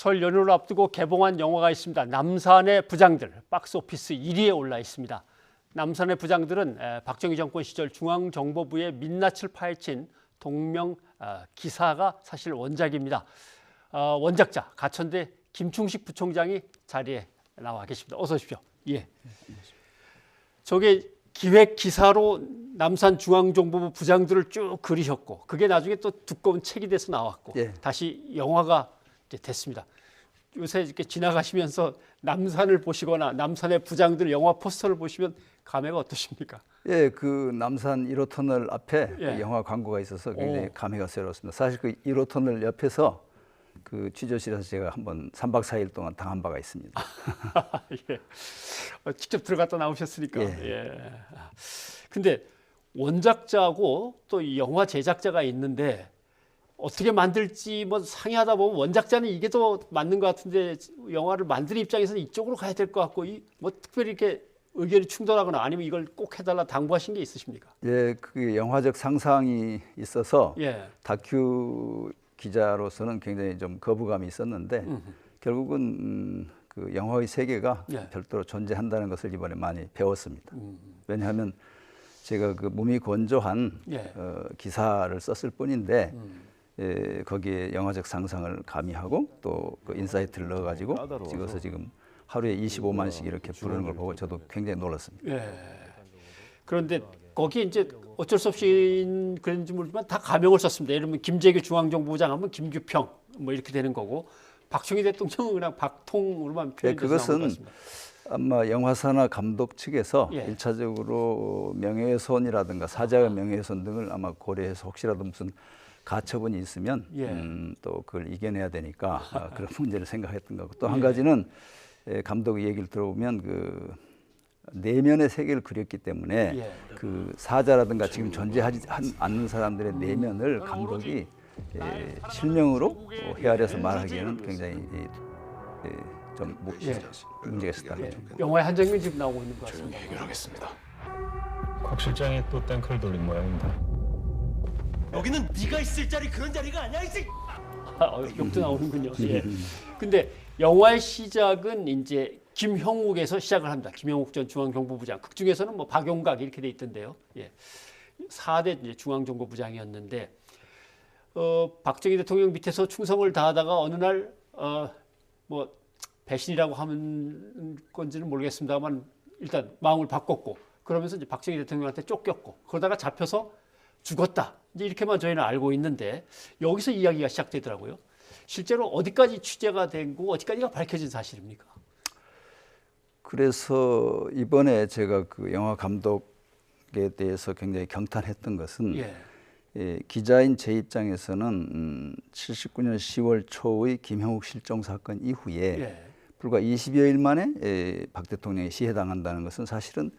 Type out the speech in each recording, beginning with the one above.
설 연휴를 앞두고 개봉한 영화가 있습니다. 남산의 부장들, 박스오피스 1위에 올라 있습니다. 남산의 부장들은 박정희 정권 시절 중앙정보부의 민낯을 파헤친 동명 기사가 사실 원작입니다. 원작자 가천대 김충식 부총장이 자리에 나와 계십니다. 어서 오십시오. 예. 저게 기획 기사로 남산 중앙정보부 부장들을 쭉 그리셨고, 그게 나중에 또 두꺼운 책이 돼서 나왔고, 예. 다시 영화가 이제 됐습니다. 요새 이렇게 지나가시면서 남산을 보시거나 남산의 부장들 영화 포스터를 보시면 감회가 어떠십니까? 예, 그 남산 1호 터널 앞에 예. 그 영화 광고가 있어서 굉장히 오. 감회가 새롭습니다. 사실 그 1호 터널 옆에서 그 취조실에서 제가 한번 3박 4일 동안 당한 바가 있습니다. 예. 직접 들어갔다 나오셨으니까. 예. 예. 근데 원작자하고 또 이 영화 제작자가 있는데 어떻게 만들지 뭐 상의하다 보면 원작자는 이게 더 맞는 것 같은데 영화를 만드는 입장에서는 이쪽으로 가야 될 것 같고, 뭐 특별히 이렇게 의견이 충돌하거나 아니면 이걸 꼭 해달라 당부하신 게 있으십니까? 예, 그 영화적 상상이 있어서 예. 다큐 기자로서는 굉장히 좀 거부감이 있었는데 결국은 그 영화의 세계가 예. 별도로 존재한다는 것을 이번에 많이 배웠습니다. 왜냐하면 제가 그 몸이 건조한 예. 기사를 썼을 뿐인데 예, 거기에 영화적 상상을 가미하고 또 그 인사이트를 넣어가지고 찍어서 지금 하루에 25만씩 이렇게 부르는 걸 보고 저도 굉장히 놀랐습니다. 예. 그런데 거기에 이제 어쩔 수 없이 그런지 모르지만 다 가명을 썼습니다. 예를 들면 김재규 중앙정보부장 하면 김규평 뭐 이렇게 되는 거고, 박정희 대통령은 그냥 박통으로만 예, 표현돼서 나온 것 그것은 같습니다. 아마 영화사나 감독 측에서 예. 1차적으로 명예훼손이라든가 사자의 명예훼손 등을 아마 고려해서 혹시라도 무슨 가처분이 있으면 예. 또 그걸 이겨내야 되니까 그런 문제를 생각했던 거고, 또 한 가지는 감독의 얘기를 들어보면 그 내면의 세계를 그렸기 때문에 예. 그 사자라든가 지금 존재하지 않는 사람들의 내면을 감독이 실명으로 헤아려서 말하기에는 굉장히 좀 문제가 있었다는 거죠. 영화의 한 장면 지금 나오고 있는 것 같습니다. 해결하겠습니다. 곽 실장이 또 땡크를 돌린 모양입니다. 여기는 네가 있을 자리 그런 자리가 아니야 이 새끼. 욕도 나오는군요. 예. 근데 영화의 시작은 이제 김형욱에서 시작을 합니다. 김형욱 전 중앙정보부장. 극 중에서는 뭐 박용각 이렇게 돼 있던데요. 예. 4대 이제 중앙정보부장이었는데 박정희 대통령 밑에서 충성을 다하다가 어느 날 뭐 배신이라고 하는 건지는 모르겠습니다만 일단 마음을 바꿨고, 그러면서 이제 박정희 대통령한테 쫓겼고, 그러다가 잡혀서 죽었다. 이제 이렇게만 저희는 알고 있는데 여기서 이야기가 시작되더라고요. 실제로 어디까지 취재가 되고 어디까지가 밝혀진 사실입니까? 그래서 이번에 제가 그 영화 감독에 대해서 굉장히 경탄했던 것은 기자인 제 입장에서는 79년 10월 초의 김형욱 실종 사건 이후에 불과 20여일 만에 박 대통령이 시해당한다는 것은 사실은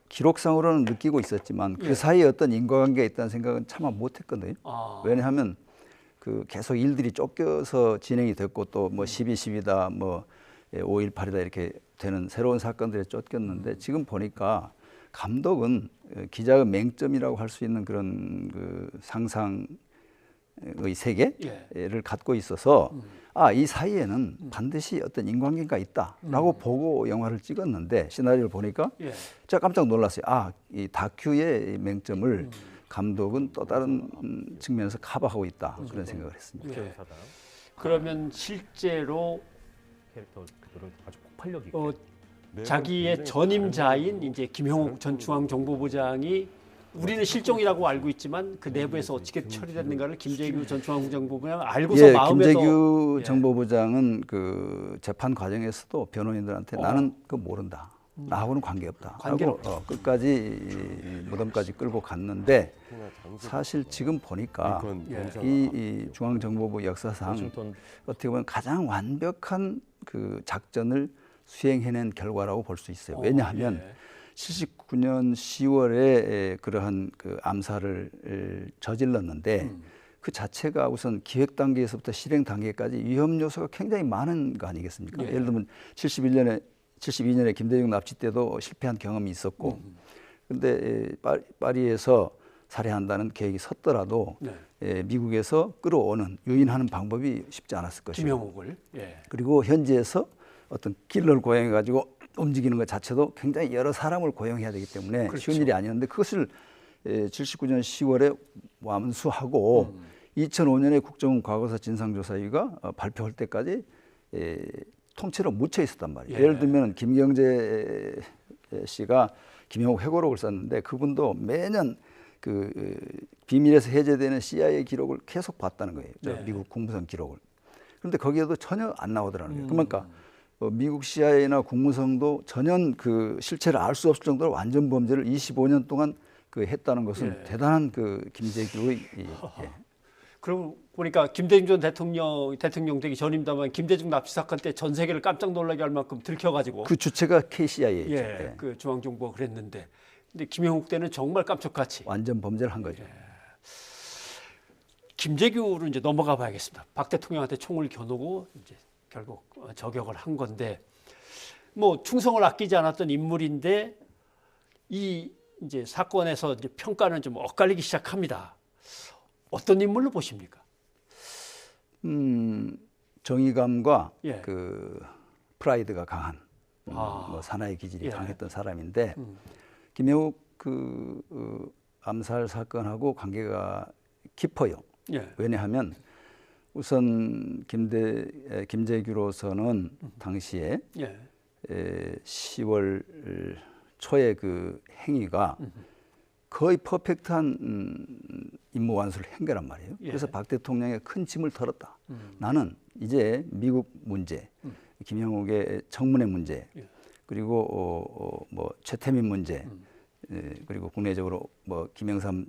기록상으로는 느끼고 있었지만 그 사이에 어떤 인과관계가 있다는 생각은 차마 못했거든요. 왜냐하면 그 계속 일들이 쫓겨서 진행이 됐고 또 뭐 12.12다 뭐 5.18이다 이렇게 되는 새로운 사건들에 쫓겼는데, 지금 보니까 감독은 기자의 맹점이라고 할 수 있는 그런 그 상상의 세계를 갖고 있어서 이 사이에는 반드시 어떤 인과관계가 있다라고 보고 영화를 찍었는데, 시나리오를 보니까 제가 깜짝 놀랐어요. 이 다큐의 맹점을 감독은 또 다른 측면에서 커버하고 있다, 그런 생각을 했습니다. 그러면 실제로 캐릭터 그대로 아주 폭발력 있게 자기의 전임자인 이제 김형욱 전 중앙정보부장이 우리는 실종이라고 알고 있지만 그 내부에서 어떻게 처리됐는가를 김재규 전 중앙정보부장 알고서 마음에서 김재규 정보부장은 그 재판 과정에서도 변호인들한테 나는 그거 모른다, 나하고는 관계없다 하고 끝까지 무덤까지 끌고 갔는데, 사실 지금 보니까 이 중앙정보부 역사상 어떻게 보면 가장 완벽한 그 작전을 수행해낸 결과라고 볼 수 있어요. 왜냐하면 79년 10월에 그러한 그 암살을 저질렀는데 그 자체가 우선 기획 단계에서부터 실행 단계까지 위험 요소가 굉장히 많은 거 아니겠습니까? 예를 들면 72년에 김대중 납치 때도 실패한 경험이 있었고, 근데 파리에서 살해한다는 계획이 섰더라도 네. 미국에서 끌어오는 유인하는 방법이 쉽지 않았을 것이고 김형욱을. 예. 그리고 현지에서 어떤 길러를 고용해 가지고 움직이는 것 자체도 굉장히 여러 사람을 고용해야 되기 때문에 그렇죠. 쉬운 일이 아니었는데 그것을 79년 10월에 완수하고 2005년에 국정원 과거사 진상조사위가 발표할 때까지 통째로 묻혀 있었단 말이에요. 예. 예를 들면 김경재 씨가 김형욱 회고록을 썼는데 그분도 매년 그 비밀에서 해제되는 CIA 기록을 계속 봤다는 거예요. 네. 미국 국무성 기록을. 그런데 거기에도 전혀 안 나오더라는 거예요. 그러니까 미국 CIA나 국무성도 전혀 그 실체를 알 수 없을 정도로 완전 범죄를 25년 동안 그 했다는 것은 예. 대단한 그 김재규의 그럼 보니까 김대중 전 대통령 되기 전입니다만 김대중 납치 사건 때 전 세계를 깜짝 놀라게 할 만큼 들켜가지고 그 주체가 KCIA죠. 예, 그 중앙정부가 그랬는데 근데 김형욱 때는 정말 깜짝같이 완전 범죄를 한 거죠. 김재규로 이제 넘어가 봐야겠습니다. 박 대통령한테 총을 겨누고 이제 결국 저격을 한 건데 뭐 충성을 아끼지 않았던 인물인데 이 이제 사건에서 이제 평가는 좀 엇갈리기 시작합니다. 어떤 인물로 보십니까? 정의감과 예. 그 프라이드가 강한 아. 뭐 사나이 기질이 예. 강했던 사람인데 김영욱 그 암살 사건하고 관계가 깊어요. 예. 왜냐하면 우선 김재규로서는 당시에 예. 10월 초에 그 행위가 거의 퍼펙트한 임무 완수를 한 거란 말이에요. 예. 그래서 박 대통령의 큰 짐을 덜었다. 나는 이제 미국 문제, 김형욱의 청문회 문제, 예. 그리고 뭐 최태민 문제, 그리고 국내적으로 뭐 김영삼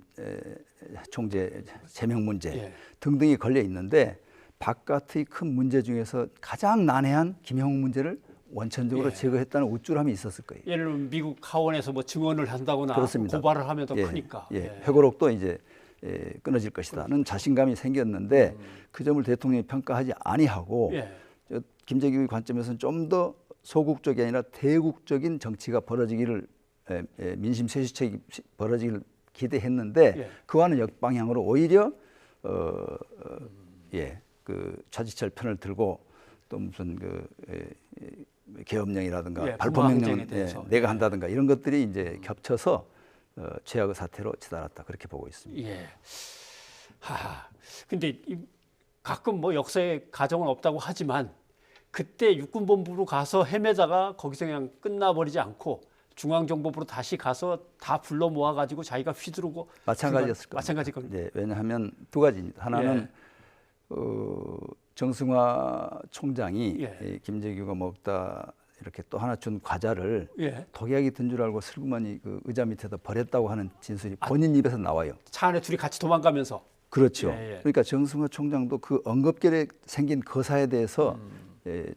총재 제명 문제 예. 등등이 걸려 있는데 바깥의 큰 문제 중에서 가장 난해한 김형욱 문제를 원천적으로 예. 제거했다는 우쭐함이 있었을 거예요. 예를 들면 미국 하원에서 뭐 증언을 한다거나 그렇습니다. 고발을 하면 더 예, 크니까. 예. 회고록도 이제 끊어질 것이다는 자신감이 생겼는데 그 점을 대통령이 평가하지 아니하고 예. 김재규의 관점에서는 좀 더 소국적이 아니라 대국적인 정치가 벌어지기를 민심 쇄신책이 벌어지기를 기대했는데 예. 그와는 역방향으로 오히려 그 차지철 편을 들고 또 무슨 그 계엄령이라든가 예, 발포명령을 북한항쟁에 대해서. 내가 한다든가 이런 것들이 이제 겹쳐서 최악의 사태로 치달았다 그렇게 보고 있습니다. 예. 근데 가끔 뭐 역사에 가정은 없다고 하지만 그때 육군본부로 가서 헤매다가 거기서 그냥 끝나버리지 않고 중앙정보부로 다시 가서 다 불러 모아가지고 자기가 휘두르고 마찬가지였을 겁니다. 마찬가지 겁니다. 네, 왜냐하면 두 가지입니다. 하나는 정승화 총장이 예. 김재규가 먹다 이렇게 또 하나 준 과자를 예. 독약이 든 줄 알고 슬그머니 그 의자 밑에다 버렸다고 하는 진술이 본인 입에서 나와요. 차 안에 둘이 같이 도망가면서. 그렇죠. 예, 예. 그러니까 정승화 총장도 그 언급결에 생긴 거사에 대해서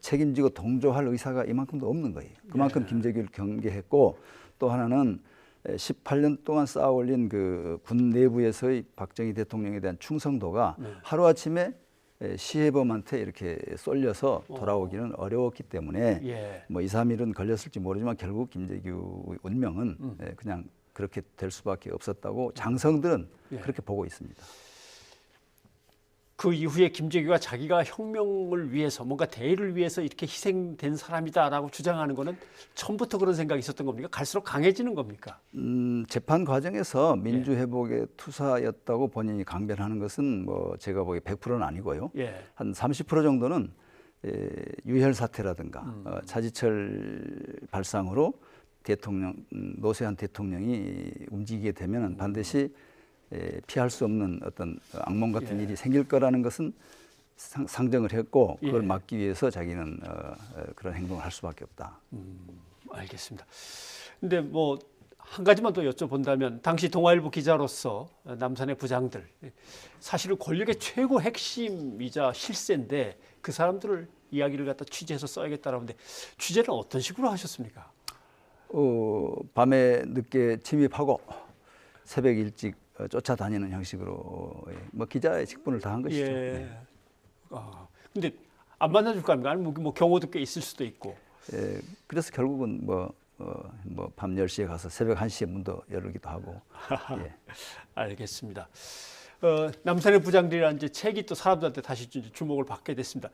책임지고 동조할 의사가 이만큼도 없는 거예요. 그만큼 예. 김재규를 경계했고 또 하나는 18년 동안 쌓아올린 그 군 내부에서의 박정희 대통령에 대한 충성도가 하루아침에 시해범한테 이렇게 쏠려서 돌아오기는 어려웠기 때문에 예. 뭐 2, 3일은 걸렸을지 모르지만 결국 김재규의 운명은 그냥 그렇게 될 수밖에 없었다고 장성들은 예. 그렇게 보고 있습니다. 그 이후에 김재규가 자기가 혁명을 위해서 뭔가 대의를 위해서 이렇게 희생된 사람이다라고 주장하는 거는 처음부터 그런 생각이 있었던 겁니까? 갈수록 강해지는 겁니까? 재판 과정에서 민주회복의 투사였다고 본인이 강변하는 것은 뭐 제가 보기에 100%는 아니고요. 예. 한 30% 정도는 유혈 사태라든가 차지철 발상으로 대통령 노세한 대통령이 움직이게 되면 반드시 피할 수 없는 어떤 악몽 같은 예. 일이 생길 거라는 것은 상정을 했고 그걸 예. 막기 위해서 자기는 그런 행동을 할 수밖에 없다. 알겠습니다. 근데 뭐 한 가지만 더 여쭤본다면 당시 동아일보 기자로서 남산의 부장들 사실은 권력의 최고 핵심이자 실세인데 그 사람들을 이야기를 갖다 취재해서 써야겠다라는데 취재는 어떤 식으로 하셨습니까? 밤에 늦게 침입하고 새벽 일찍 쫓아다니는 형식으로 뭐 기자의 직분을 다한 것이죠. 예. 네. 근데 안 만나줄 거 아닙니까? 아니면 뭐 경호도 꽤 있을 수도 있고. 그래서 결국은 뭐 밤 10시에 가서 새벽 1시에 문도 열기도 하고. 예. 알겠습니다. 남산의 부장들이라는 이제 책이 또 사람들한테 다시 주목을 받게 됐습니다.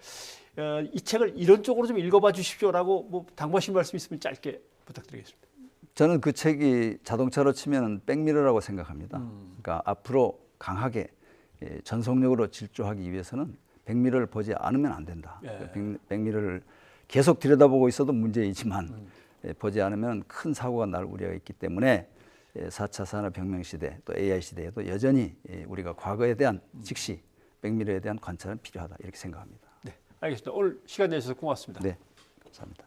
이 책을 이런 쪽으로 좀 읽어봐 주십시오라고 뭐 당부하신 말씀 있으면 짧게 부탁드리겠습니다. 저는 그 책이 자동차로 치면 백미러라고 생각합니다. 그러니까 앞으로 강하게 전속력으로 질주하기 위해서는 백미러를 보지 않으면 안 된다. 예. 백미러를 계속 들여다보고 있어도 문제이지만 보지 않으면 큰 사고가 날 우려가 있기 때문에 4차 산업혁명 시대 또 AI 시대에도 여전히 우리가 과거에 대한 즉시 백미러에 대한 관찰은 필요하다 이렇게 생각합니다. 네, 알겠습니다. 오늘 시간 내주셔서 고맙습니다. 네, 감사합니다.